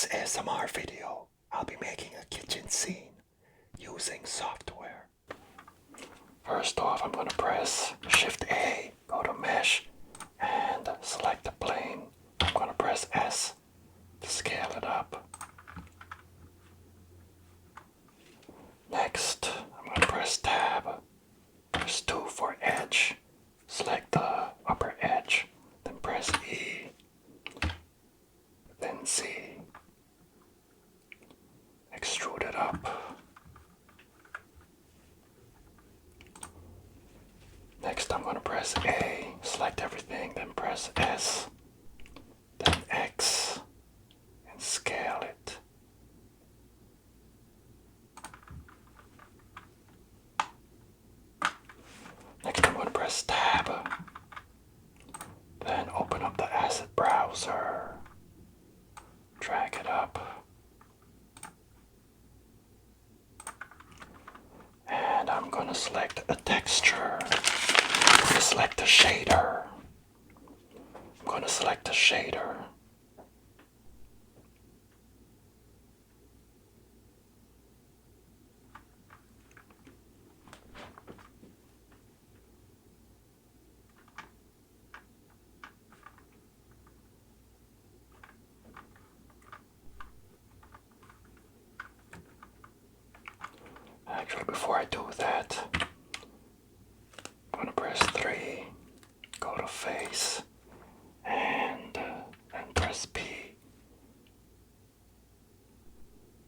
this ASMR video, I'll be making a kitchen scene using software. First off, I'm going to press Shift A, go to Mesh, and select the plane. I'm going to press S to scale it up. Next, I'm going to press Tab, press 2 for edge, select the upper edge, then press E, then Z. Extrude it up. Next, I'm going to press A, select everything, then press S, then X, and scale it. Next, I'm going to press Tab, then open up the asset browser, drag it up, and I'm going to select a texture. Select the shader. I'm going to select the shader. Actually, before I do that, I'm going to press 3, go to face, and press P,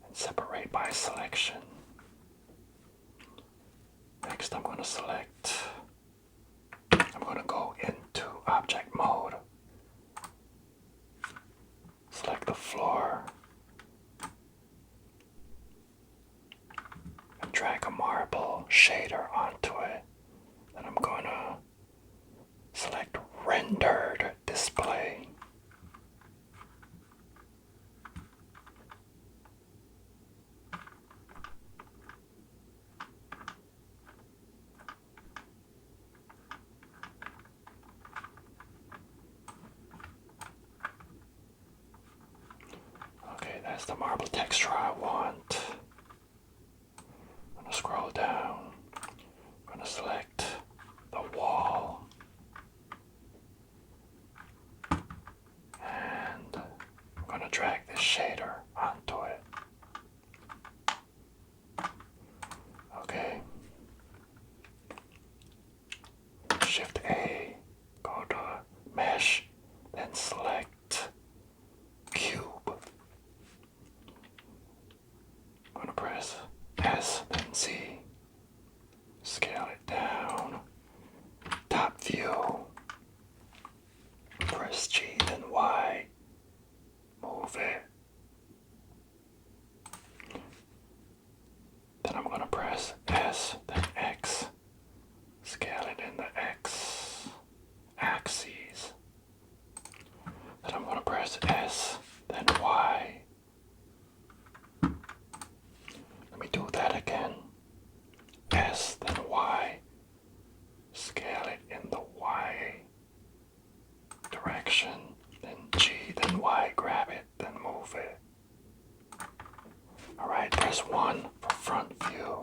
and separate by selection. Next, I'm going to go into object mode, select the floor, and drag a marble shader onto it. Then I'm going to select rendered display. Okay, that's the marble texture I want. I'm going to scroll down. I'm going to select the wall. And I'm going to drag this shader onto it. Okay. Shift A, go to Mesh, then select Cube. I'm going to press S, then Z. Scale it down. Top view. Press G, then Y. Move it. Then I'm going to press S, then X. Scale it in the X axes. Then I'm going to press S, then Y. Let me do that again. S, then Y. Scale it in the Y direction. Then G, then Y. Grab it, then move it. Alright, press 1 for front view.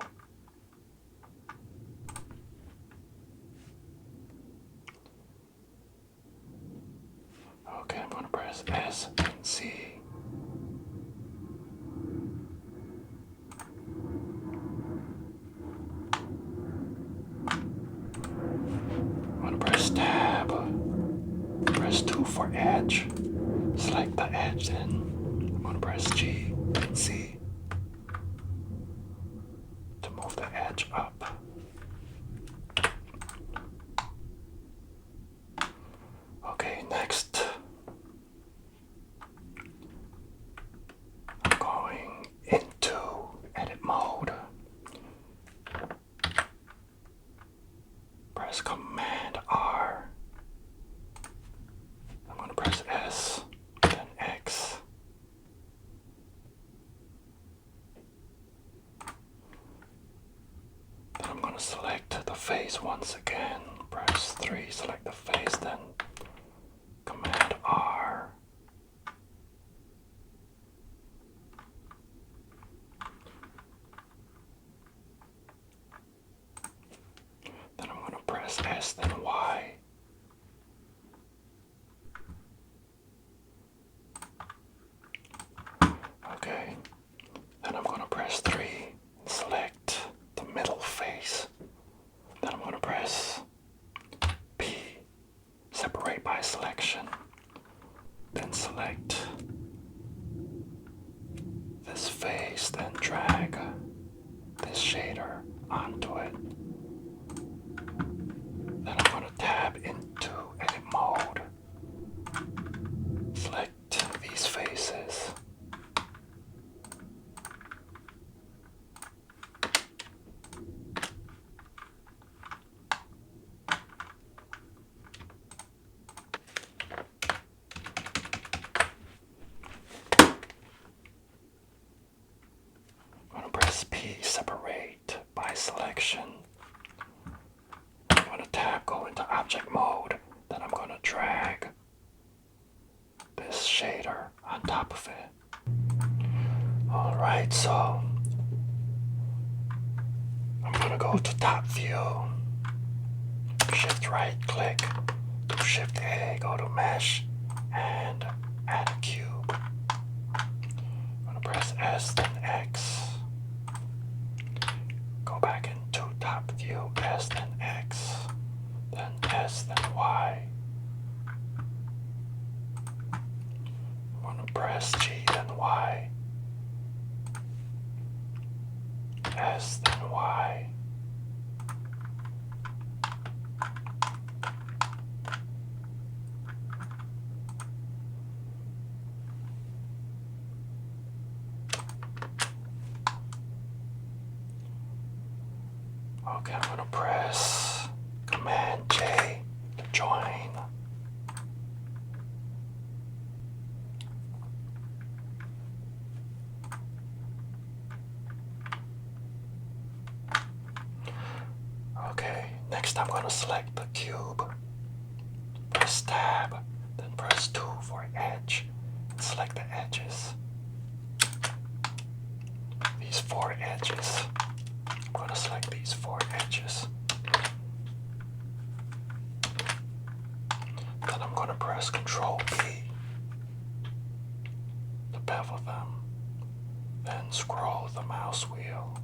Okay, I'm going to press S and Z. I'm going to press Tab. Press 2 for edge. Select the edge, then I'm going to press G and Z to move the edge up. Okay, next I'm going into edit mode. Press Command R. I'm going to press S, then X. Then I'm going to select the face once again. Press 3, select the face, then Command R. press S, then Y. Okay, then I'm gonna press 3 and select the middle face. Then I'm gonna press P, separate by selection. Then select this face, then drag this shader onto it. Then I'm gonna tab into edit mode. Select these faces. I'm gonna press P, separate by selection. I'm gonna tab, go into object mode. Then I'm gonna drag this shader on top of it. Alright, so I'm gonna go to top view, shift right click, do shift A, go to mesh, and add a cube. I'm gonna press S, then X. Go back into top view, S, then X, then S, then Y. I'm gonna press G, then Y. S, then Y. Okay, I'm gonna press Command J to join. Okay, next I'm gonna select the cube. Press tab, then press 2 for edge, and select the edges. These 4 edges. I'm gonna select these 4 edges. Then I'm gonna press Control P to bevel them. Then scroll the mouse wheel.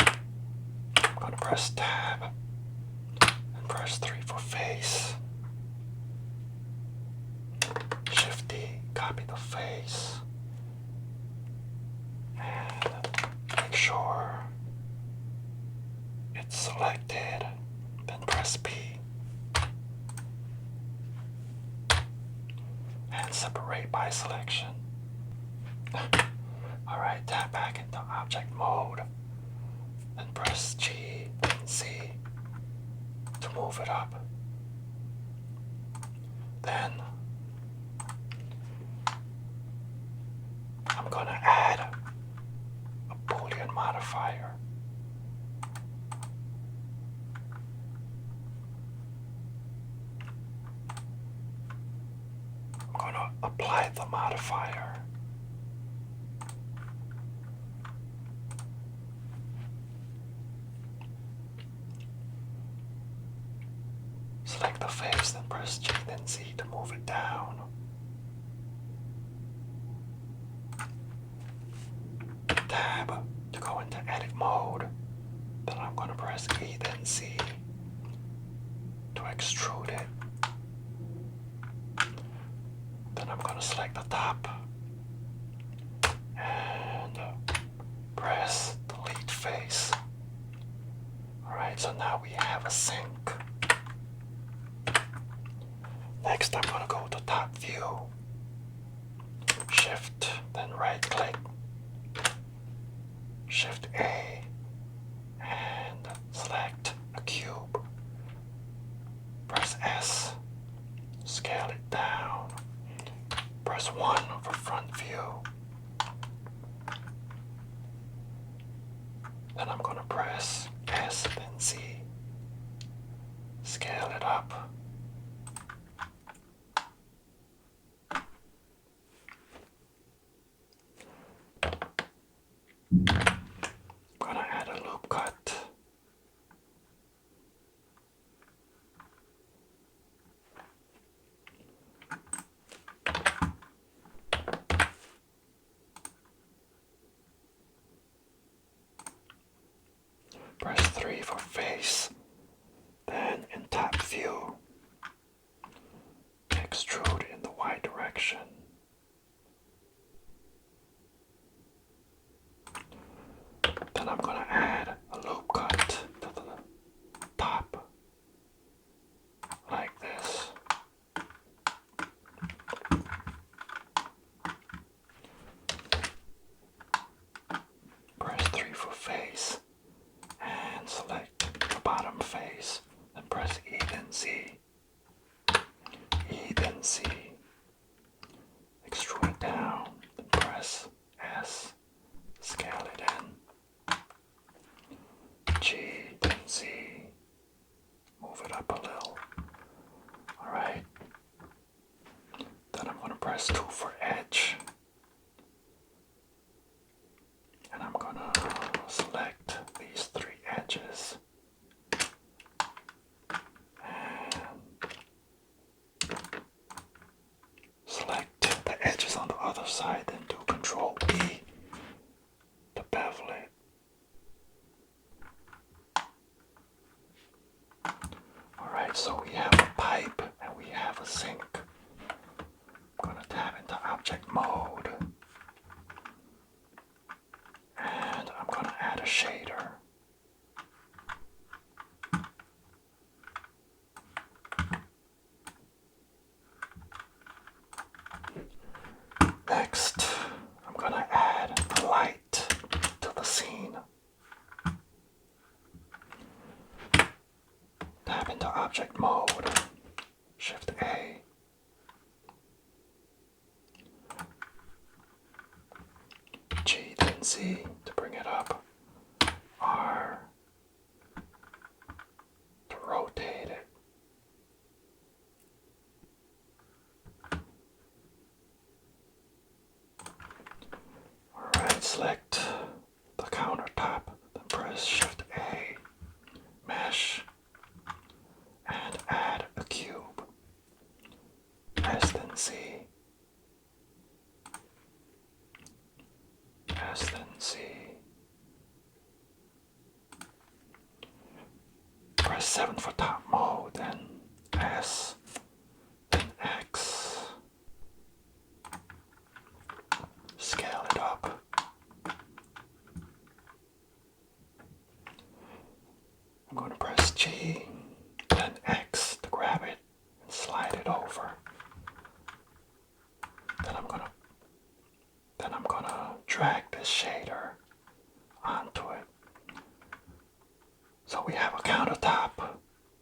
I'm gonna press tab and press 3 for face. Shift D, copy the face. And make sure it's selected. Then press P. And separate by selection. Alright, tap back into object mode. Then press G and Z to move it up. Then I'm gonna add a Boolean modifier. I'm gonna apply the modifier. Select the face, then press G, then Z to move it down. Tab to go into edit mode. Then I'm going to press E, then Z to extrude it. Then I'm going to select the top and press delete face. Alright, so now we have a sync. Next, I'm going to go to top view, shift, then right click, shift A, and select a cube. Press S, scale it down, press 1 for front view. Then I'm going to press S, then Z, scale it up. face. Then in top view, extrude in the Y direction. Then I'm going to add a loop cut to the top, like this. Press 3 for face, and select the bottom face, then press E then Z. E then Z. Extrude it down, then press S, scale it in. G then Z. Move it up a little. Alright. Then I'm going to press 2 for edge. And I'm going to select these 3 edges. And select the edges on the other side, then do Control E to bevel it. Alright, so we have a pipe and we have a sink. I'm going to tap into object mode. And I'm going to add a shader. Next, I'm going to add a light to the scene. Tap into object mode, Shift A. G then Z to bring it up. R to rotate it. Alright, select the countertop, then press Shift A, mesh, and add a cube. S then Z. S then Z. Press 7 for top mode, then S, then X. Scale it up. I'm going to press G, then X to grab it and slide it over. Then I'm gonna drag this shader onto it. So we have a countertop,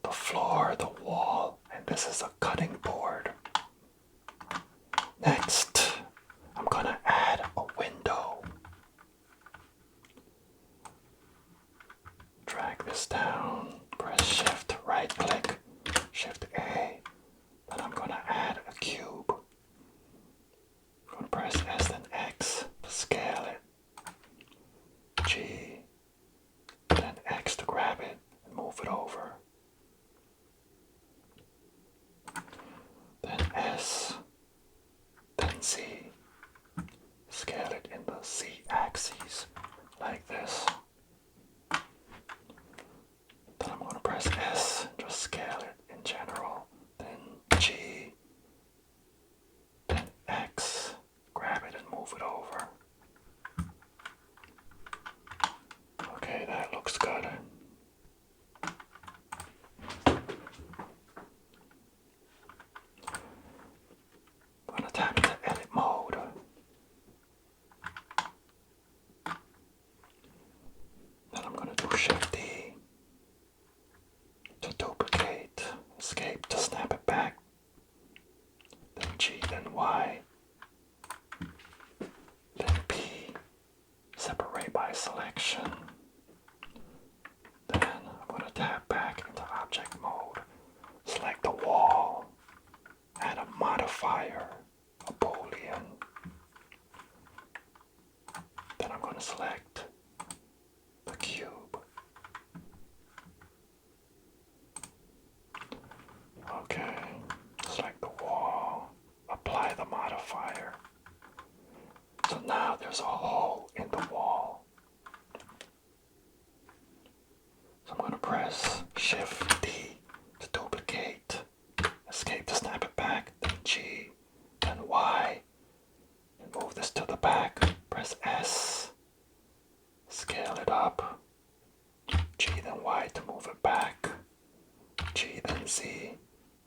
the floor, the wall, and this is a cutting board. Next, I'm gonna add a window. Drag this down, press Shift, right click, Shift A. Then I'm gonna add a cube. I'm gonna press S then X to scale it. G, then X to grab it and move it over. Then S, then Z. Scale it in the Z axis like this. Then I'm going to press S, just scale it in general. Then G, then X, grab it and move it over. Okay, that looks good. I'm going to tap into edit mode. Then I'm going to do Shift D to duplicate, escape to snap it back, then G, then Y, then P, separate by selection. Then I'm going to tap back into object mode, select the wall, add a modifier, a boolean. Then I'm going to select the cube. Okay, select the wall, apply the modifier.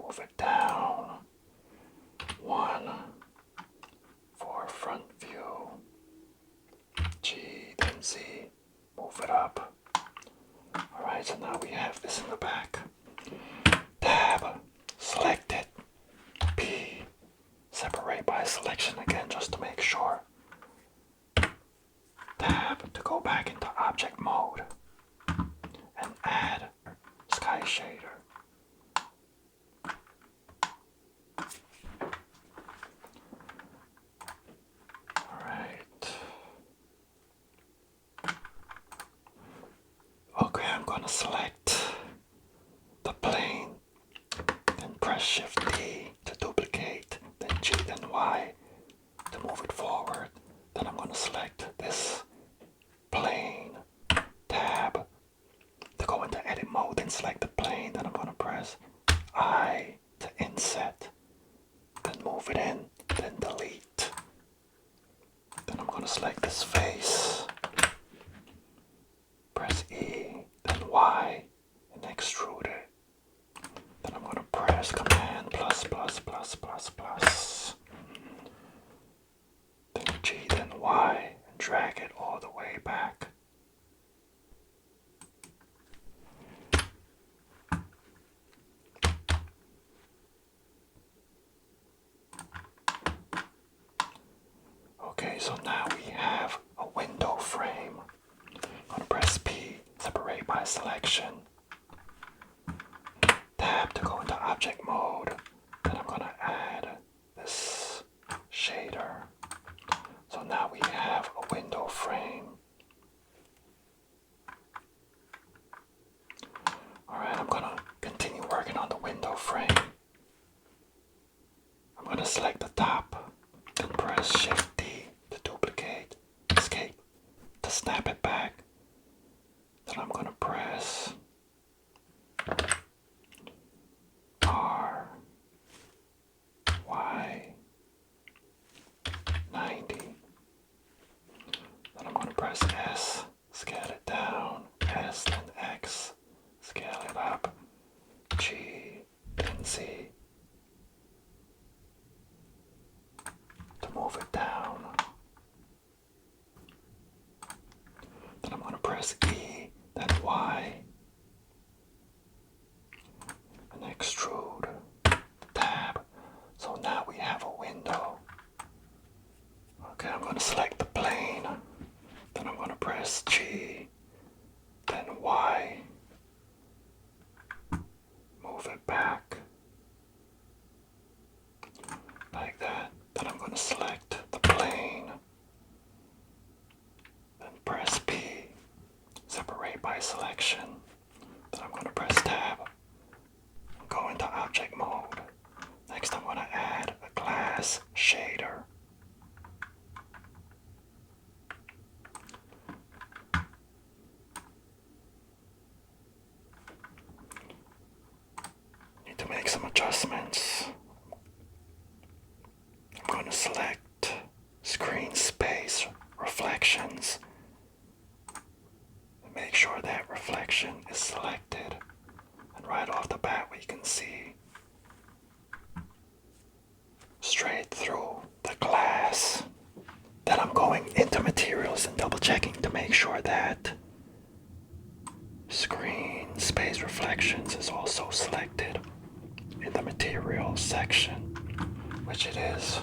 move it down. 1 for front view. G, then Z, move it up. Alright, so now we have this in the back. Tab, select it. P, separate by selection again just to make sure. Tab to go back into object mode and add sky shader. Alright. Okay, I'm gonna select the plane, then press Shift D to duplicate, then G, then Y to move it forward. Then I'm gonna select this plane, tab to go into edit mode, then select the plane. Then I'm gonna press I to inset, then move it in, then delete. Then I'm gonna select this face, press E, then Y, and extrude it. Then I'm gonna press Command plus plus plus plus plus, then G, then Y, and drag it all the way back. Okay, so now we have a window frame. I'm gonna press P, separate by selection. Tab to go into object mode. Then I'm gonna add this shader. So now we have a window frame. Alright, I'm gonna continue working on the window frame. I'm gonna select the top, then press Shift D to duplicate, escape to snap it back. Then I'm gonna press R, Y, 90. Then I'm gonna press S, scale it down, S, then X, scale it up, G, then Z to move it down. Then I'm gonna press E, then Y, and extrude, tab. So now we have a window. Okay, I'm gonna select the plane, then I'm gonna press G, then Y, move it back, like that. Then I'm gonna select the plane, then press P, separate by selection. Then I'm gonna press tab, go into object mode. Next I'm gonna add a glass shader. Need to make some adjustments. I'm gonna select screen space reflections. Make sure that reflection is selected. And right off the bat we can see straight through the glass. Then I'm going into materials and double checking to make sure that screen space reflections is also selected in the materials section, which it is.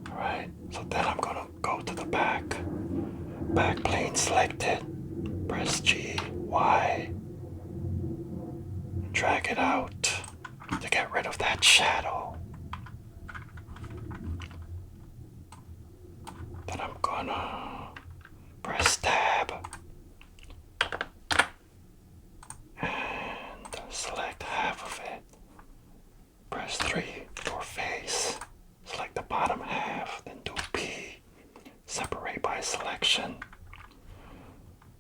Alright, so then I'm gonna go to the back plane selected, press G, Y, drag it out to get rid of that shadow. Then I'm gonna press tab and select half of it. Press 3 for face. Select the bottom half, then do P. Separate by selection.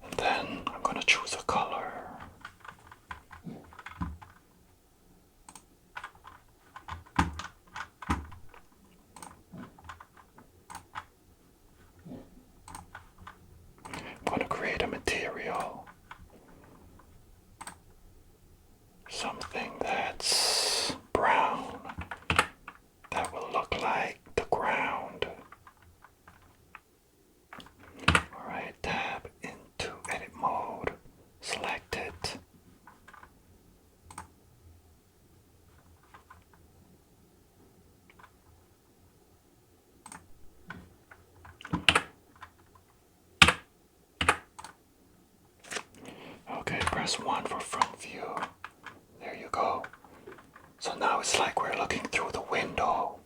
And then I'm gonna choose a color. press 1 for front view. There you go. So now it's like we're looking through the window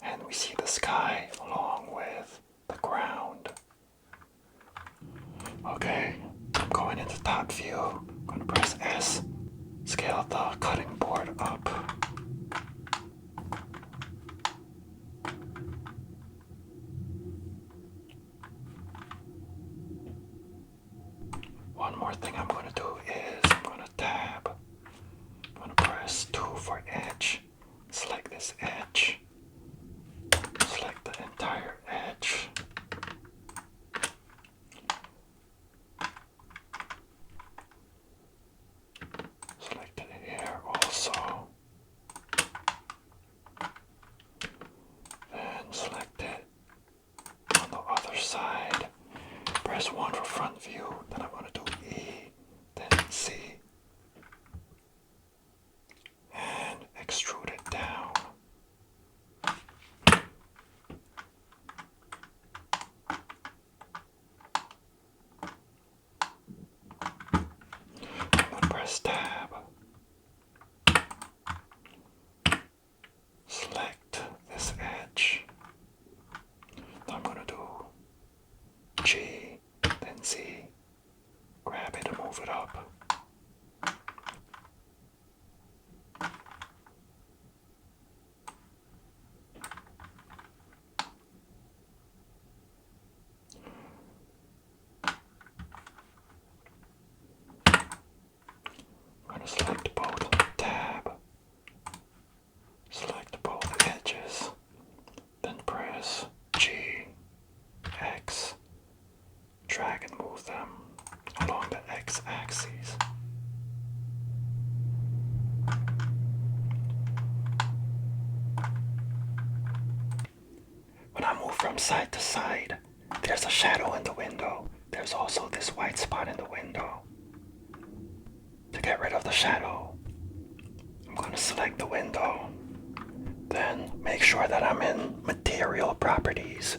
and we see the sky along with the ground. Okay, I'm going into top view. I'm going to press S, scale the cutting board up. One more thing I'm going to do is I'm going to tab. I'm going to press 2 for edge. Select this edge. Select the entire edge. Select it here also. Then select it on the other side. Press 1 for front view. Then I'm going to do E, then C. And extrude it down. I'm going to press tab. Select this edge. Then I'm going to do G, then Z. Grab it and move it up. I'm going to select both, tab, select both edges, then press G, X, drag and move them along the X axis. When I move from side to side, there's a shadow in the window. There's also this white spot in the window. To get rid of the shadow, I'm going to select the window. Then make sure that I'm in Material Properties.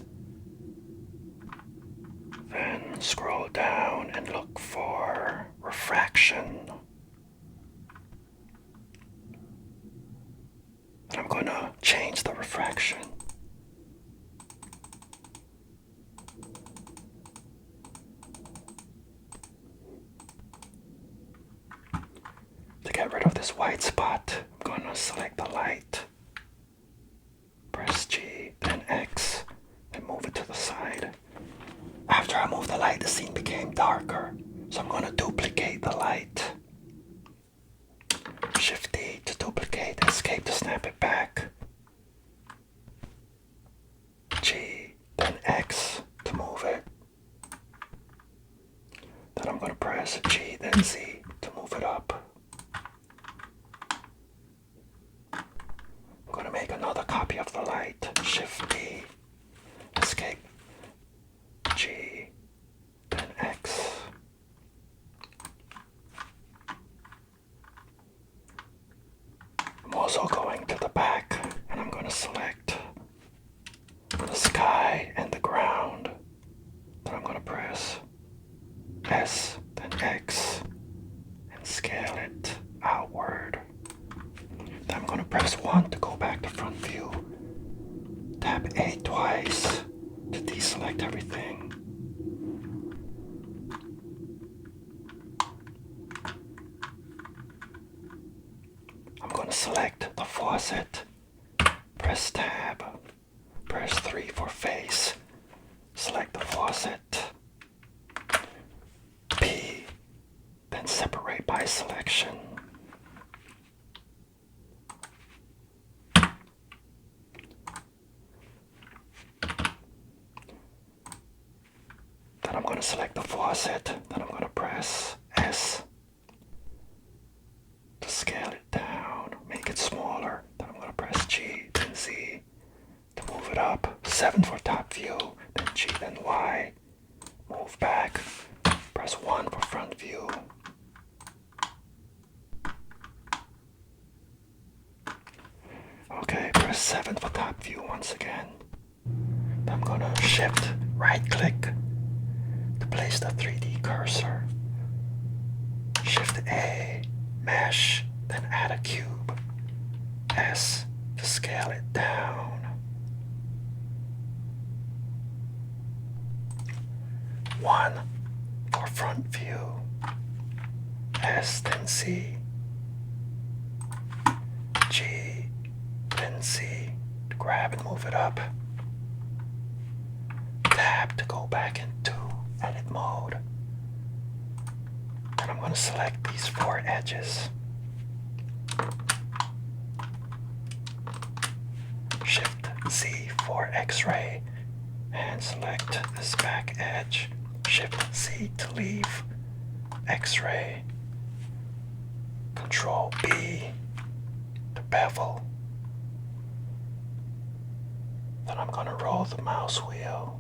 Then scroll down and look for Refraction. And I'm going to change the refraction. To get rid of this white spot, I'm going to select the light. Press G, then X, and move it to the side. After I moved the light, the scene became darker. So I'm going to duplicate the light. Shift D to duplicate, Escape to snap it back. G, then X to move it. Then I'm going to press G, then Z to move it up. I'm going to make another copy of the light. Shift D, Escape, G, then X. I'm also going to the back and I'm going to select the sky and the ground. Then I'm going to press S, then X, and scale it outward. Then I'm going to press 1 to go back to front view. Tap A twice to deselect everything. I'm going to select the faucet. Press tab. Press 3 for face. Select the faucet. P. Then separate by selection. Then I'm going to select the faucet. Then I'm going to press S to scale it down, make it smaller. Then I'm going to press G, then Z to move it up. 7 for top view, then G, then Y. Move back. Press 1 for front view. Okay, press 7 for top view once again. Then I'm going to shift right click to place the 3D cursor. Shift Shift A, mesh, then add a cube. S to scale it down. 1 for front view. S then C. G then C to grab and move it up. Tab to go back into edit mode. And I'm going to select these 4 edges. Shift Z for X-ray and select this back edge. Shift Z to leave X-ray. Control B to bevel. Then I'm going to roll the mouse wheel.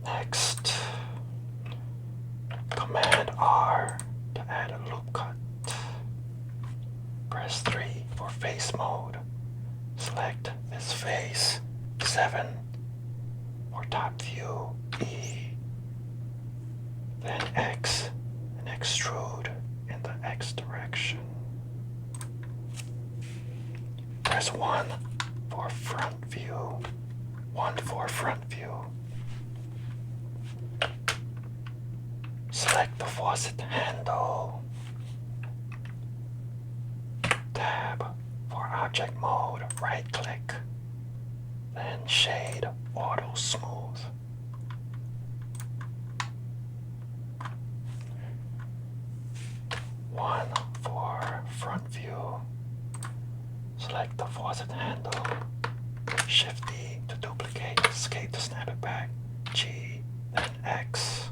Next, Command R to add a loop cut. Press 3 for face mode. Select this face. 7 for top view. E. Then X and extrude in the X direction. Press 1 for front view. 1 for front view. Select the faucet handle. Tab for object mode, right click. Then shade auto smooth. One for front view. Select the faucet handle. Shift D to duplicate, escape to snap it back. G, then X.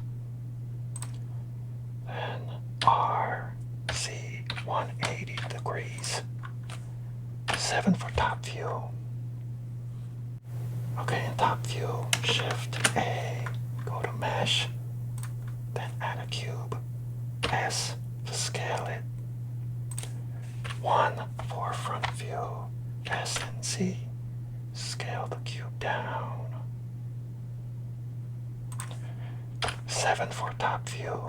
Then R, C, 180 degrees. 7 for top view. Okay, in top view, Shift A, go to mesh, then add a cube. S to scale it. 1 for front view. S and Z. Scale the cube down. 7 for top view.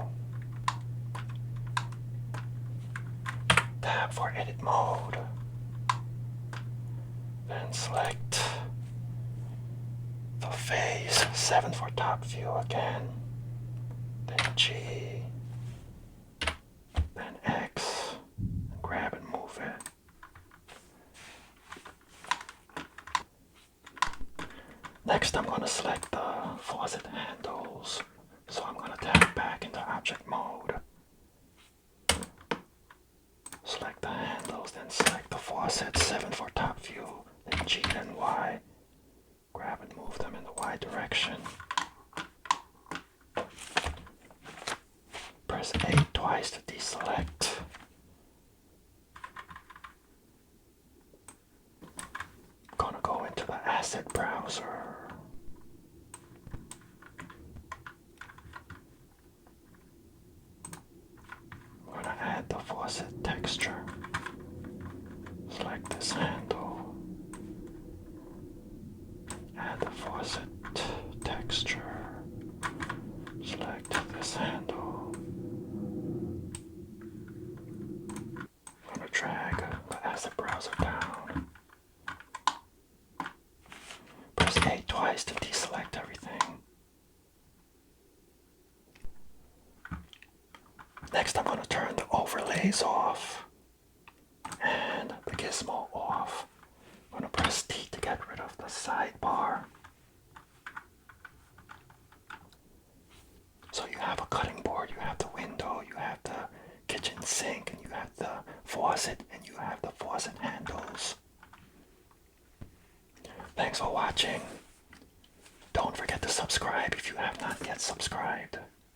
Tab for edit mode. Then select the face. 7 for top view again. Then G. Then X. And grab and move it. Next, I'm going to select the faucet handles. So I'm going to tap back into object mode. Select the handles, then select the faucet. 7 for top view, then G, then Y. Grab and move them in the Y direction. Press A twice to deselect. I'm gonna go into the asset browser. I'm gonna add the faucet texture. Select this handle. Add the faucet texture. Select this handle. I'm gonna drag the asset browser down. Press A twice to deselect everything. Next, I'm going to turn the overlays off and the gizmo off. I'm going to press T to get rid of the sidebar. So you have a cutting board, you have the window, you have the kitchen sink, and you have the faucet, and you have the faucet handles. Thanks for watching. Don't forget to subscribe if you have not yet subscribed.